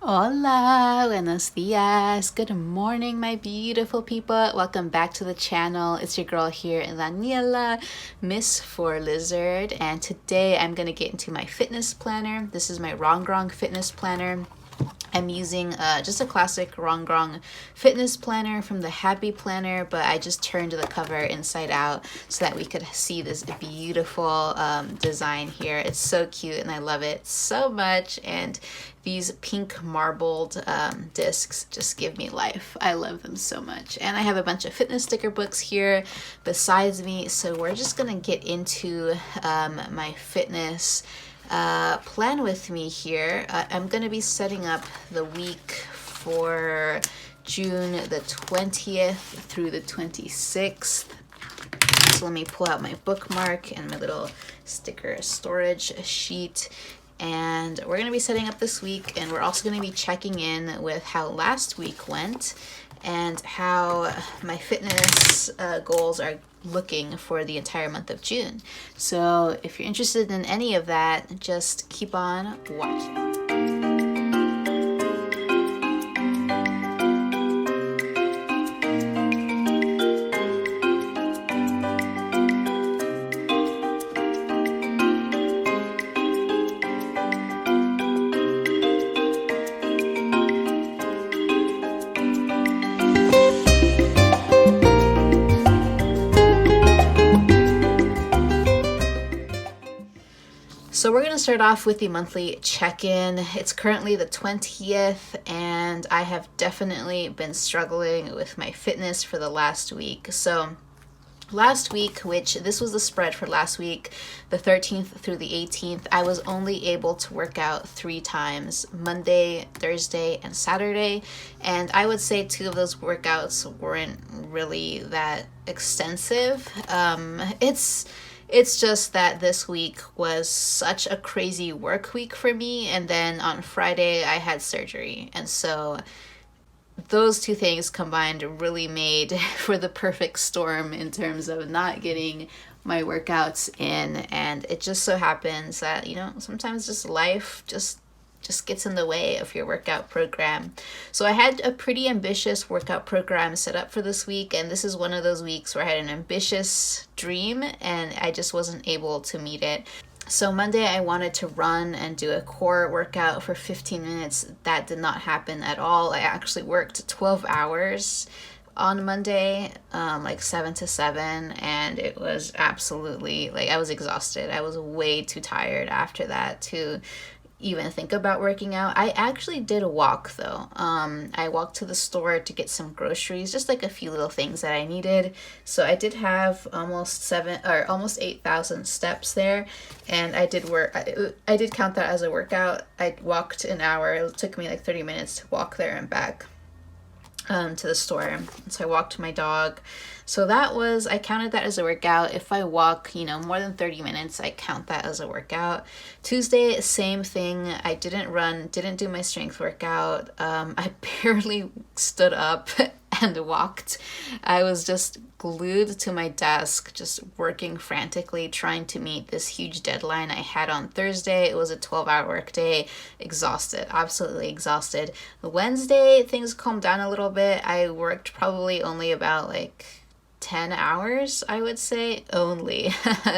Hola, buenos dias, good morning, my beautiful people. Welcome back to the channel. It's your girl here, Daniela, Miss for Lizard, and today I'm gonna get into my fitness planner. This is my Rongrong fitness planner. I'm using just a classic Rongrong fitness planner from the Happy Planner, but I just turned the cover inside out so that we could see this beautiful design here. It's so cute and I love it so much, and these pink marbled discs just give me life. I love them so much. And I have a bunch of fitness sticker books here besides me, so we're just gonna get into my fitness plan with me here. I'm going to be setting up the week for June the 20th through the 26th. So let me pull out my bookmark and my little sticker storage sheet. And we're going to be setting up this week, and we're also going to be checking in with how last week went and how my fitness goals are looking for the entire month of June. So if you're interested in any of that, just keep on watching. So we're going to start off with the monthly check-in. It's currently the 20th, and I have definitely been struggling with my fitness for the last week. So last week, which this was the spread for last week, the 13th through the 18th, I was only able to work out 3 times, Monday, Thursday, and Saturday. And I would say 2 of those workouts weren't really that extensive. It's just that this week was such a crazy work week for me, and then on Friday I had surgery, and so those 2 things combined really made for the perfect storm in terms of not getting my workouts in. And it just so happens that, sometimes just life just gets in the way of your workout program. So I had a pretty ambitious workout program set up for this week, and this is one of those weeks where I had an ambitious dream and I just wasn't able to meet it. So Monday I wanted to run and do a core workout for 15 minutes. That did not happen at all. I actually worked 12 hours on Monday, like 7 to 7, and it was absolutely, I was exhausted. I was way too tired after that to even think about working out. I actually did a walk though. I walked to the store to get some groceries, just like a few little things that I needed. So I did have almost 8,000 steps there, and I did count that as a workout. I walked an hour. It took me like 30 minutes to walk there and back to the store. So I walked my dog. So I counted that as a workout. If I walk, more than 30 minutes, I count that as a workout. Tuesday, same thing. I didn't run, didn't do my strength workout. I barely stood up and walked. I was just glued to my desk, just working frantically, trying to meet this huge deadline I had on Thursday. It was a 12-hour work day. Exhausted, absolutely exhausted. Wednesday, things calmed down a little bit. I worked probably only about 10 hours, I would say, only.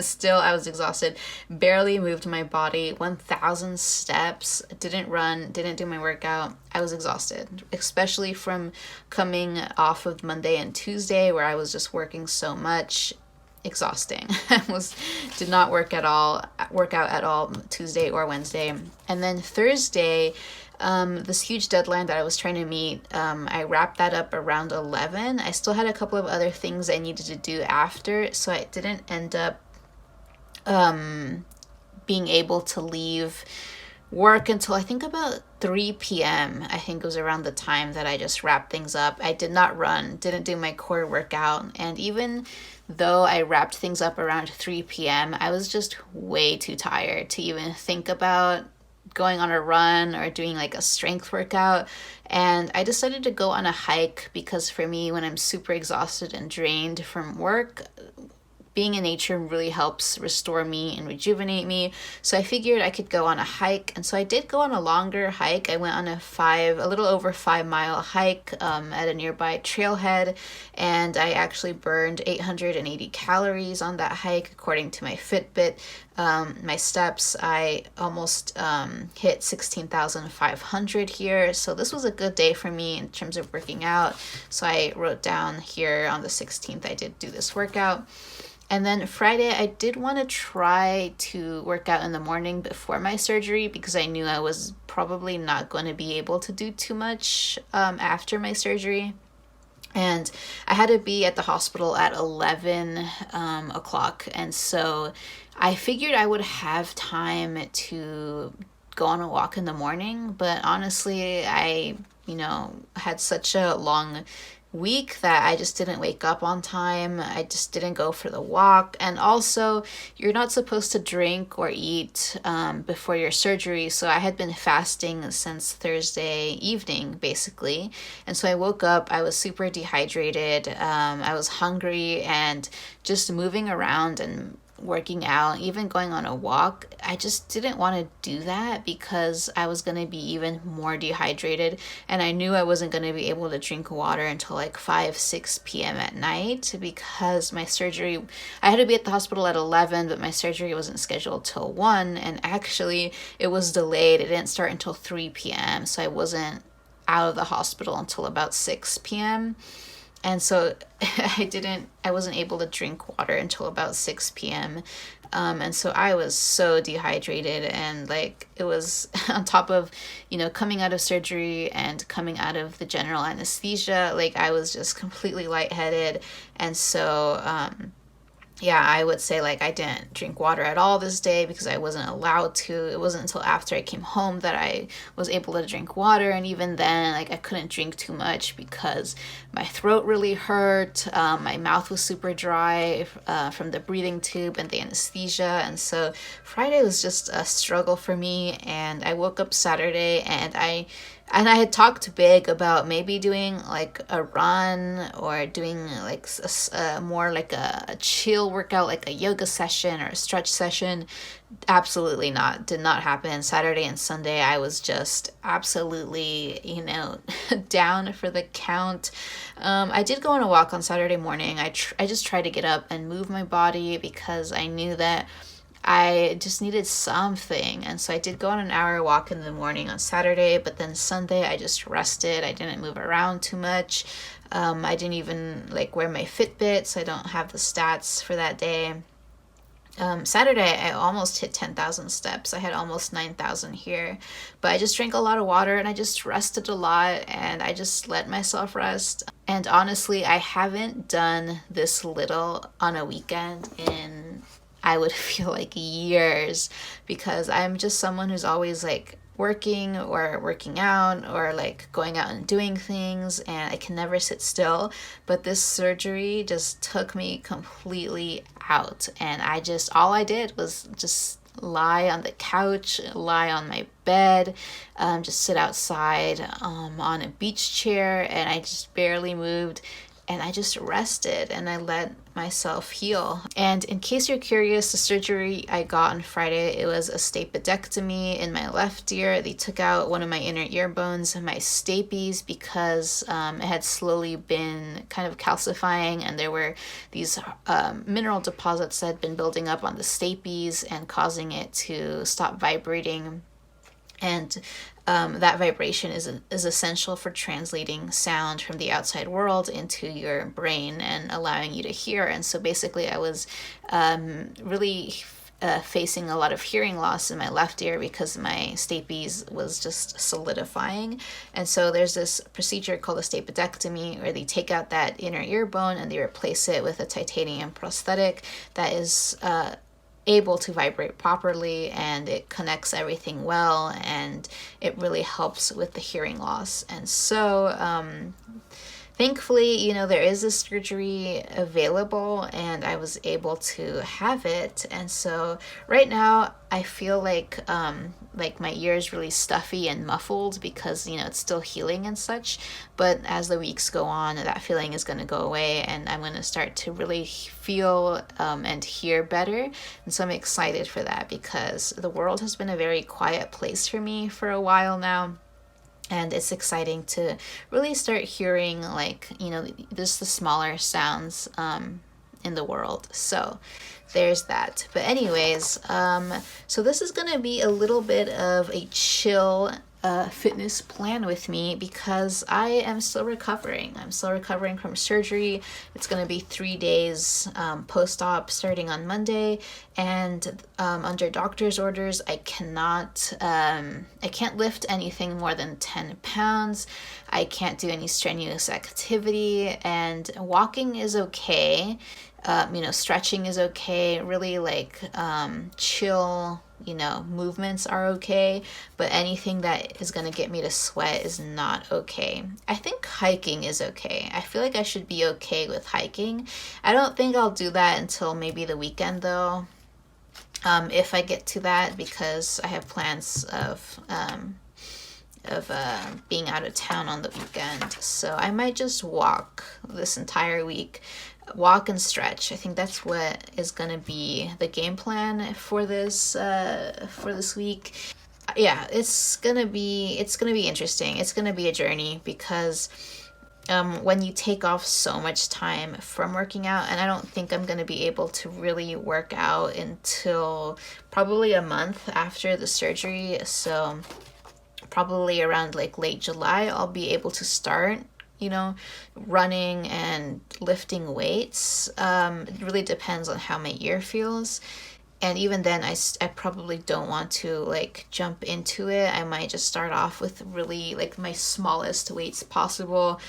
Still, I was exhausted. Barely moved my body. 1,000 steps. Didn't run. Didn't do my workout. I was exhausted, especially from coming off of Monday and Tuesday where I was just working so much. Exhausting. Did not work out at all Tuesday or Wednesday. And then Thursday, this huge deadline that I was trying to meet, I wrapped that up around 11. I still had a couple of other things I needed to do after, so I didn't end up being able to leave work until I think about 3 p.m. I think it was around the time that I just wrapped things up. I did not run, didn't do my core workout, and even though I wrapped things up around 3 p.m., I was just way too tired to even think about going on a run or doing a strength workout. And I decided to go on a hike because for me, when I'm super exhausted and drained from work, being in nature really helps restore me and rejuvenate me. So I figured I could go on a hike. And so I did go on a longer hike. I went on a little over 5 mile hike at a nearby trailhead. And I actually burned 880 calories on that hike, according to my Fitbit. My steps, I almost hit 16,500 here. So this was a good day for me in terms of working out. So I wrote down here on the 16th, I did do this workout. And then Friday, I did want to try to work out in the morning before my surgery because I knew I was probably not going to be able to do too much after my surgery. And I had to be at the hospital at 11 o'clock. And so I figured I would have time to go on a walk in the morning. But honestly, I, had such a long week that I just didn't wake up on time. I just didn't go for the walk. And also, you're not supposed to drink or eat before your surgery. So I had been fasting since Thursday evening, basically. And so I woke up, I was super dehydrated. I was hungry, and just moving around and working out, even going on a walk, I just didn't want to do that because I was going to be even more dehydrated, and I knew I wasn't going to be able to drink water until like 5-6 p.m. at night because my surgery, I had to be at the hospital at 11, but my surgery wasn't scheduled till 1, and actually it was delayed. It didn't start until 3 p.m., so I wasn't out of the hospital until about 6 p.m. And so I wasn't able to drink water until about 6 p.m. And so I was so dehydrated, and like it was on top of, coming out of surgery and coming out of the general anesthesia, like I was just completely lightheaded. And so, I would say like I didn't drink water at all this day because I wasn't allowed to. It wasn't until after I came home that I was able to drink water. And even then, like I couldn't drink too much because my throat really hurt. My mouth was super dry from the breathing tube and the anesthesia. And so Friday was just a struggle for me. And I woke up Saturday, and I had talked big about maybe doing like a run or doing like more like a chill workout, like a yoga session or a stretch session. Absolutely not. Did not happen. Saturday and Sunday, I was just absolutely, down for the count. I did go on a walk on Saturday morning. I just tried to get up and move my body because I knew that I just needed something. And so I did go on an hour walk in the morning on Saturday, but then Sunday I just rested. I didn't move around too much. I didn't even wear my Fitbit, so I don't have the stats for that day. Saturday, I almost hit 10,000 steps. I had almost 9,000 here, but I just drank a lot of water and I just rested a lot and I just let myself rest. And honestly, I haven't done this little on a weekend in, I would feel like years, because I'm just someone who's always working or working out or going out and doing things, and I can never sit still. But this surgery just took me completely out, and all I did was just lie on the couch, lie on my bed, just sit outside on a beach chair, and I just barely moved. And I just rested and I let myself heal. And in case you're curious, the surgery I got on Friday, it was a stapedectomy in my left ear. They took out one of my inner ear bones, my stapes, because it had slowly been kind of calcifying, and there were these mineral deposits that had been building up on the stapes and causing it to stop vibrating. And that vibration is essential for translating sound from the outside world into your brain and allowing you to hear. And so basically I was really facing a lot of hearing loss in my left ear because my stapes was just solidifying. And so there's this procedure called a stapedectomy, where they take out that inner ear bone and they replace it with a titanium prosthetic that is able to vibrate properly, and it connects everything well, and it really helps with the hearing loss. And so thankfully, you know, there is a surgery available and I was able to have it. And so right now I feel like my ear is really stuffy and muffled because, you know, it's still healing and such. But as the weeks go on, that feeling is going to go away and I'm going to start to really feel and hear better. And so I'm excited for that because the world has been a very quiet place for me for a while now. And it's exciting to really start hearing, like, you know, just the smaller sounds in the world. So there's that. But anyways, so this is gonna be a little bit of a chill fitness plan with me because I am still recovering. I'm still recovering from surgery. It's going to be 3 days post-op starting on Monday, and under doctor's orders, I can't lift anything more than 10 pounds. I can't do any strenuous activity, and walking is okay. You know, stretching is okay. Really, like chill, you know, movements are okay, but anything that is going to get me to sweat is not okay. I think hiking is okay. I feel like I should be okay with hiking. I don't think I'll do that until maybe the weekend though, if I get to that, because I have plans of being out of town on the weekend. So I might just walk this entire week. Walk and stretch. I think that's what is going to be the game plan for this week. Yeah, it's going to be interesting. It's going to be a journey because when you take off so much time from working out, and I don't think I'm going to be able to really work out until probably a month after the surgery. So probably around like late July, I'll be able to start, you know, running and lifting weights. It really depends on how my ear feels. And even then, I probably don't want to like jump into it. I might just start off with really like my smallest weights possible.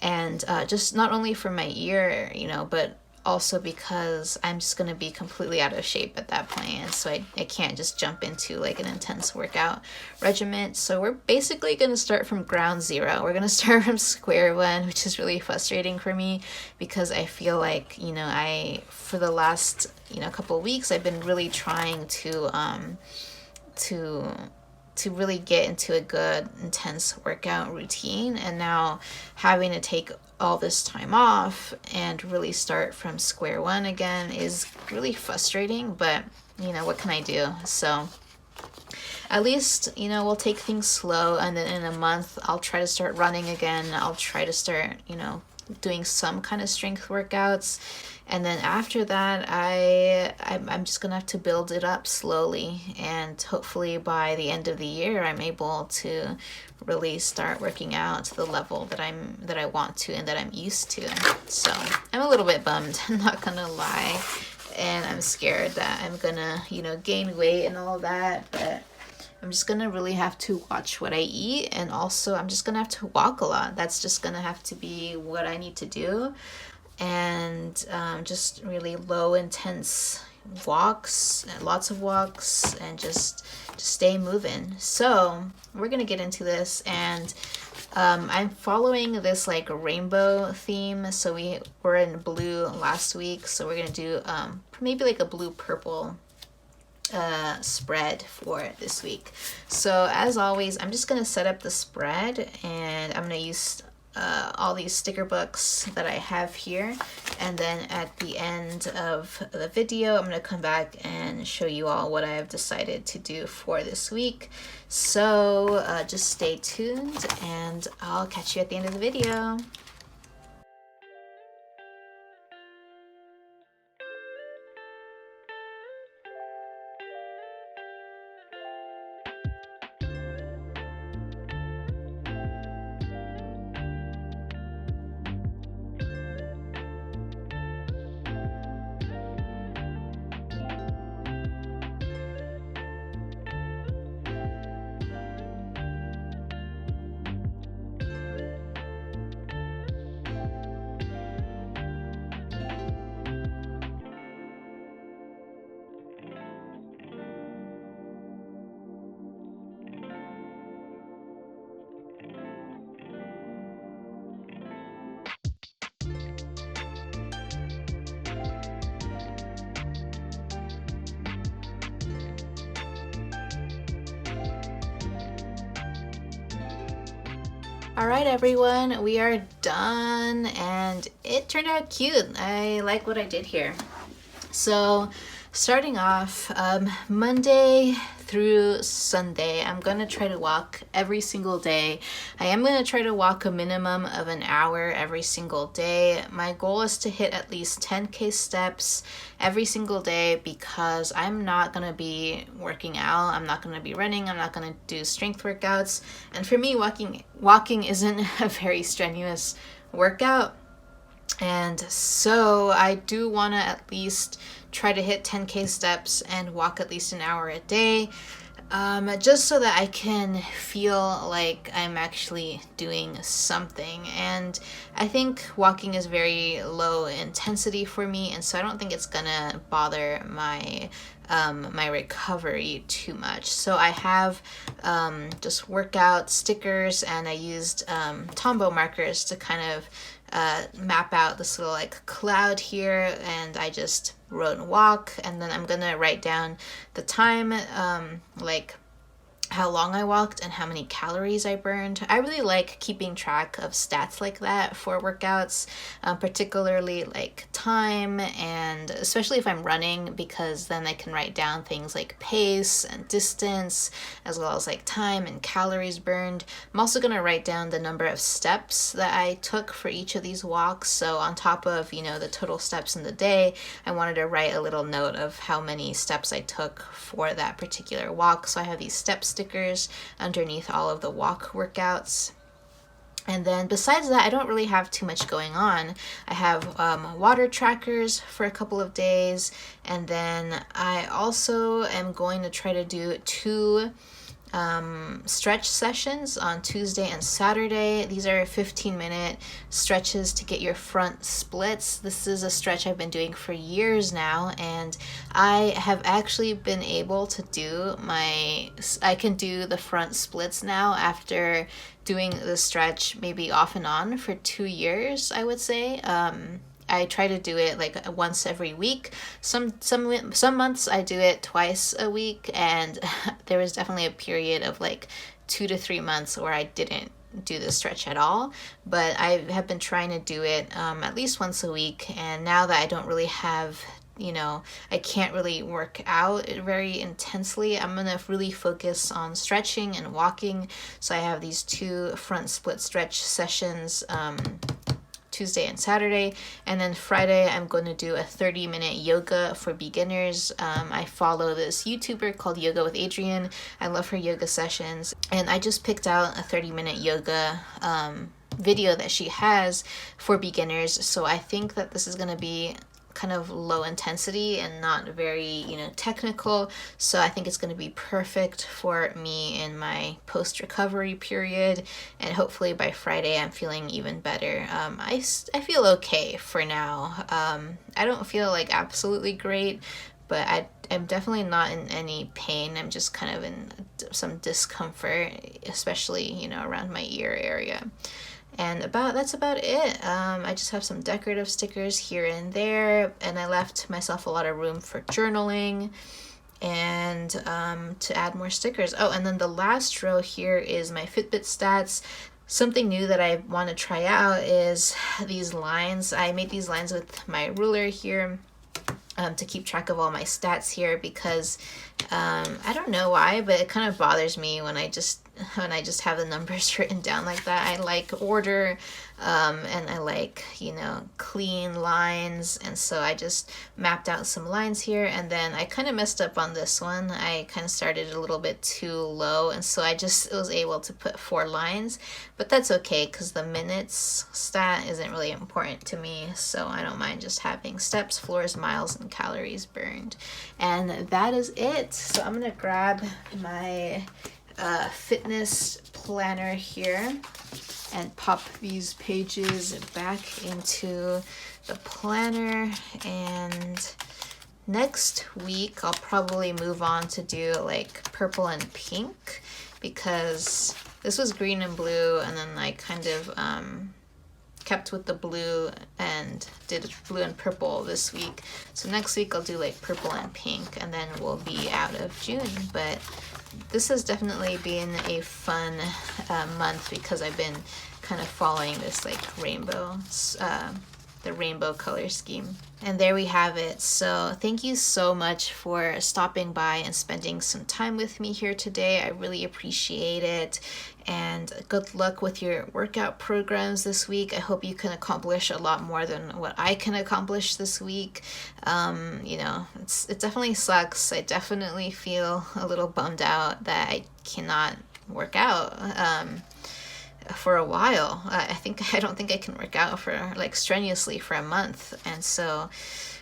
And just not only for my ear, you know, but also because I'm just going to be completely out of shape at that point. And so I can't just jump into like an intense workout regimen. So we're basically going to start from ground zero. We're going to start from square one, which is really frustrating for me because I feel like, you know, for the last, you know, couple of weeks, I've been really trying to really get into a good intense workout routine, and now having to take all this time off and really start from square one again is really frustrating, but you know, what can I do? So at least, you know, we'll take things slow, and then in a month I'll try to start running again. I'll try to start, you know, doing some kind of strength workouts. And then after that, I'm just gonna have to build it up slowly, and hopefully by the end of the year, I'm able to really start working out to the level that I want to and that I'm used to. So I'm a little bit bummed, I'm not gonna lie, and I'm scared that I'm gonna, you know, gain weight and all that, but I'm just gonna really have to watch what I eat, and also I'm just gonna have to walk a lot. That's just gonna have to be what I need to do. And just really low intense walks, lots of walks, and just stay moving. So we're gonna get into this, and I'm following this like rainbow theme. So we were in blue last week, so we're gonna do maybe like a blue purple spread for this week. So as always, I'm just gonna set up the spread, and I'm gonna use all these sticker books that I have here, and then at the end of the video I'm going to come back and show you all what I have decided to do for this week. So just stay tuned, and I'll catch you at the end of the video. All right, everyone, we are done, and it turned out cute. I like what I did here. So starting off, Monday through Sunday, I'm gonna try to walk every single day. I am gonna try to walk a minimum of an hour every single day. My goal is to hit at least 10K steps every single day because I'm not gonna be working out. I'm not gonna be running. I'm not gonna do strength workouts. And for me, walking isn't a very strenuous workout. And so I do want to at least try to hit 10K steps and walk at least an hour a day, just so that I can feel like I'm actually doing something. And I think walking is very low intensity for me, and so I don't think it's gonna bother my recovery too much. So I have just workout stickers, and I used Tombow markers to kind of map out this little like cloud here, and I just wrote walk, and then I'm gonna write down the time, like how long I walked and how many calories I burned. I really like keeping track of stats like that for workouts, particularly like time, and especially if I'm running, because then I can write down things like pace and distance, as well as like time and calories burned. I'm also going to write down the number of steps that I took for each of these walks. So on top of, the total steps in the day, I wanted to write a little note of how many steps I took for that particular walk. So I have these steps stickers underneath all of the walk workouts. And then besides that, I don't really have too much going on. I have water trackers for a couple of days, and then I also am going to try to do 2 stretch sessions on Tuesday and Saturday. These are 15-minute stretches to get your front splits. This is a stretch I've been doing for years now, and I have actually been able to I can do the front splits now after doing the stretch maybe off and on for 2 years, I would say. I try to do it like once every week. Some months I do it twice a week, and there was definitely a period of like 2 to 3 months where I didn't do the stretch at all. But I have been trying to do it at least once a week, and now that I don't really have, I can't really work out very intensely, I'm gonna really focus on stretching and walking. So I have these 2 front split stretch sessions, Tuesday and Saturday, and then Friday I'm going to do a 30-minute yoga for beginners. I follow this YouTuber called Yoga with Adrienne. I love her yoga sessions, and I just picked out a 30-minute yoga video that she has for beginners. So I think that this is going to be kind of low intensity and not very, technical. So I think it's going to be perfect for me in my post-recovery period. And hopefully by Friday, I'm feeling even better. I feel okay for now. I don't feel like absolutely great, but I'm definitely not in any pain. I'm just kind of in some discomfort, especially, around my ear area. And that's about it. I just have some decorative stickers here and there, and I left myself a lot of room for journaling and to add more stickers. Oh, and then the last row here is my Fitbit stats. Something new that I want to try out is these lines. I made these lines with my ruler here to keep track of all my stats here, because I don't know why, but it kind of bothers me when I just have the numbers written down like that. I like order, and I like, clean lines, and so I just mapped out some lines here, and then I kind of messed up on this one. I kind of started a little bit too low, and so I just was able to put 4 lines, but that's okay because the minutes stat isn't really important to me, so I don't mind just having steps, floors, miles, and calories burned. And that is it. So I'm gonna grab my fitness planner here and pop these pages back into the planner, and next week I'll probably move on to do like purple and pink, because this was green and blue, and then I kind of kept with the blue and did blue and purple this week. So next week I'll do like purple and pink, and then we'll be out of June. But this has definitely been a fun month because I've been kind of following this like rainbow, the rainbow color scheme. And there we have it. So thank you so much for stopping by and spending some time with me here today. I really appreciate it. And good luck with your workout programs this week. I hope you can accomplish a lot more than what I can accomplish this week. You know, it definitely sucks. I definitely feel a little bummed out that I cannot work out for a while. I don't think I can work out for like strenuously for a month, and so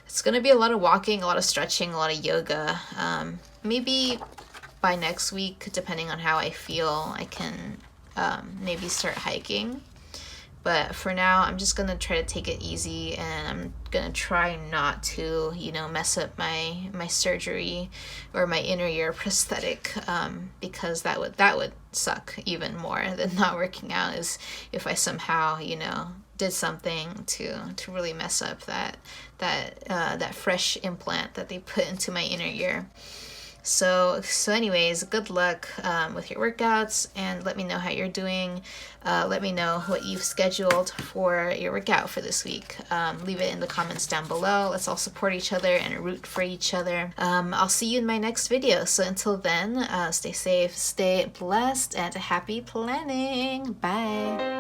it's gonna be a lot of walking, a lot of stretching, a lot of yoga. Maybe by next week, depending on how I feel, I can maybe start hiking. But for now, I'm just gonna try to take it easy, and I'm gonna try not to, you know, mess up my surgery or my inner ear prosthetic, because that would suck even more than not working out, is if I somehow, you know, did something to really mess up that fresh implant that they put into my inner ear. So anyways, good luck with your workouts, and let me know how you're doing. Let me know what you've scheduled for your workout for this week. Leave it in the comments down below. Let's all support each other and root for each other. I'll see you in my next video. So until then, stay safe, stay blessed, and happy planning. Bye.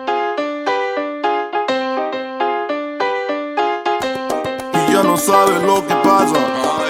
Y ya no sabes lo que pasa.